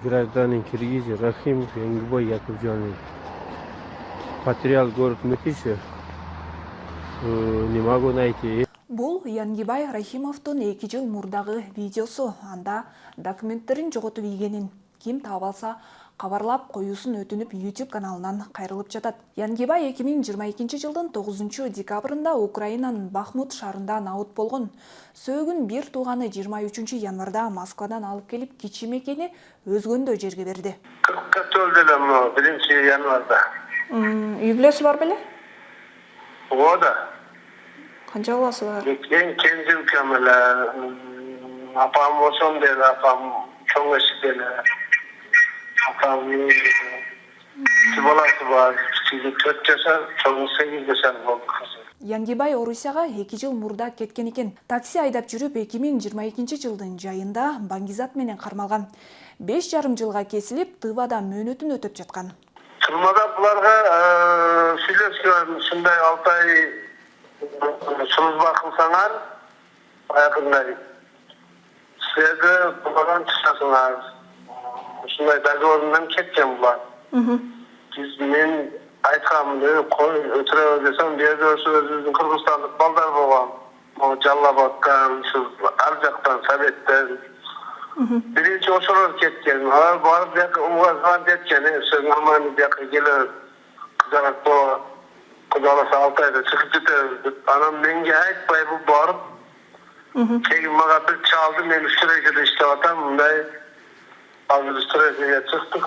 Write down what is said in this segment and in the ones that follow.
Гражданин Киргизии Рахимов Янгибай Якубжанович. Потерял город Мытищи. Не могу найти. Бул Янгибай Рахимовдун 2 жыл мурдагы видеосу. Анда документтерин жоготуп ийгенин ким таап алса кабарлап коюусун өтүнүп YouTube каналынан кайрылып жатат. Янгибай 2022 жылдын 9 декабрында Украинанын Бахмут шаарында наут болгон. Сөөгүн бир тууганы 23 январда Москвадан алып келип кичи мекени өзгөндө жерге берди. 40 öldüler 1 yanvarda. Үй бүлөсү бар беле? O da. Канча баласы бар? En kendi ülkemle apam olsam dedi, apam çok eşit dedi. Apam balası var. 4 yaşar, çok 8 yaşar oldu kızı. Янгибай Орусияга 2 жыл мурда кеткен экен. Такси айдап жүрүп 2022 жылдын жайында баңгизат менен кармалган. 5,5 жылга кесилип, Тывада мөөнөтүн өтөп жаткан. Turmada bularga söylesken, şunday 6 ay sınız bakılsalar, ayakınlar. Size buradan çıkasınlar. Şunday dogovorundan ketken bular. Biz men aytkamdı, koy ötüre desem, bir yerde özümüzün Kırgızstanlık baldar boğan. O Jallabat'tan, Arjak'tan, Sovet'ten. Birinci oşalar ketken, barıp yakı umgazgan detken, sen aman yakı gelir, kızarak bu, kızalasa 6 ayda çıkıp gider. Anam menge aytpay bu barıp, keyin maga bir çaldı, men üstürekede işte atam, bunday, hazır üstürekede çıktık,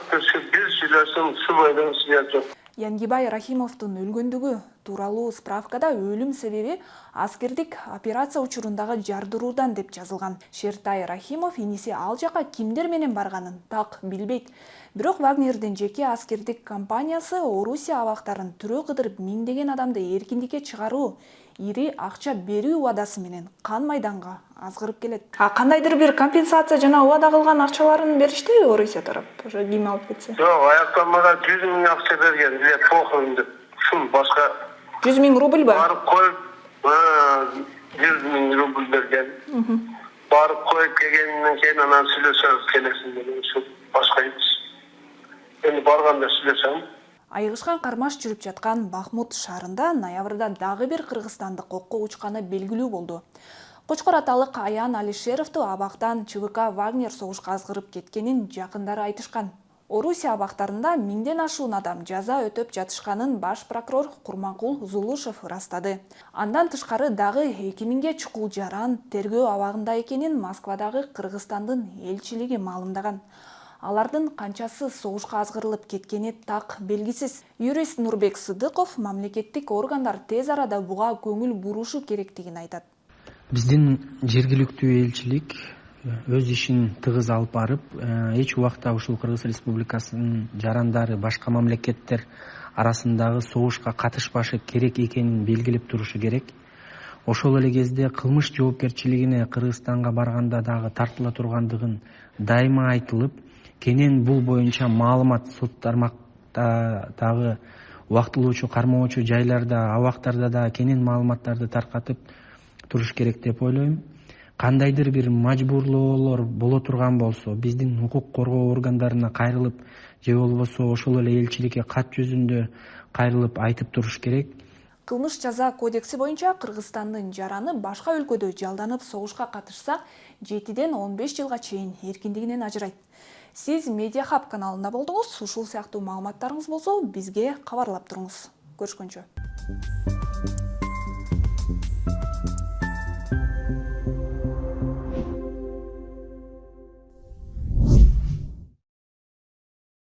bir sülesin, su boydan suya çok. Янгибай Рахимовдун өлгөндүгү тууралуу справкада өлүм себеби аскердик операция учурундагы жардыруудан деп жазылган. Шертай Рахимов иниси ал жака кимдер менен барганын так билбейт. Бирок Вагнердин жеке аскердик компаниясы Орусия абактарын түрө кыдырып миңдеген адамды эркиндикке чыгаруу, ири акча берүү убадасы менен кан майданга азгырып келет. Кандайдыр бир компенсация жана убада кылган акчаларын бериштеби Орусия тарап? Ошо ким алып кетсе? Yok, ayaklanmada 100 bin akçe bergen, diye pohum dip. Şun başka 100 000 rubl бар. barıp koyup 100 bin rubl bergen. Barıp koyup gelgeninden keyin anan söyleseniz keleksin dedim. Şu başka hiç. Endi barganda söylesem. Айгышкан кармаш жүрүп жаткан Бахмут шаарында ноябрда дагы бир кыргызстандык окко учканы белгилүү болду. Кочкор аталык Аян Алишеровду абактан ЧВК Вагнер согушка азгырып кеткенин жакындары айтышкан. Орусия абактарында 1000ден ашуун адам жаза өтөп жатышканын баш прокурор Курманкул Зулушев ырастады. Андан тышкары дагы 2000ге чукул жаран тергөө абагында экенин Москвадагы Кыргызстандын элчилиги маалымдаган. Алардын канчасы согушка азгырылып кеткени так белгисиз. Юрист Нурбек Сыдыков мамлекеттик органдар тез арада буга көңүл бурушу керектигин айтат. Биздин жергиликтүү элчилик өз ишин тыгыз алып барып, эч убакта ушул Кыргыз Республикасынын жарандары башка мамлекеттер арасындагы согушка катышпашы керек экенин белгилеп турушу керек. Ошол эле кезде кылмыш жоопкерчилигине Кыргызстанга барганда дагы тартыла тургандыгын дайыма айтылып, кенен бул боюнча маалымат сот тармактагы убактылуучу кармоочу жайларда, абактарда да кенен маалыматтарды таркатып туруш керек деп ойлойм. Кандайдыр бир мажбурлоолор боло турган болсо, биздин укук коргоо органдарына кайрылып, же болбосо ошол эле элчиликке кат жүзүндө кайрылып айтып туруш керек. Кылмыш жаза кодекси боюнча Кыргызстандын жараны башка өлкөдө жалданып согушка катышса 7ден 15 жылга чейин эркиндигинен ажырайт. Сиз Медиа Хаб каналында болдуңуз. Ушул сыяктуу маалыматтарыңыз болсо бизге кабарлап туруңуз. Көрүшкөнчө.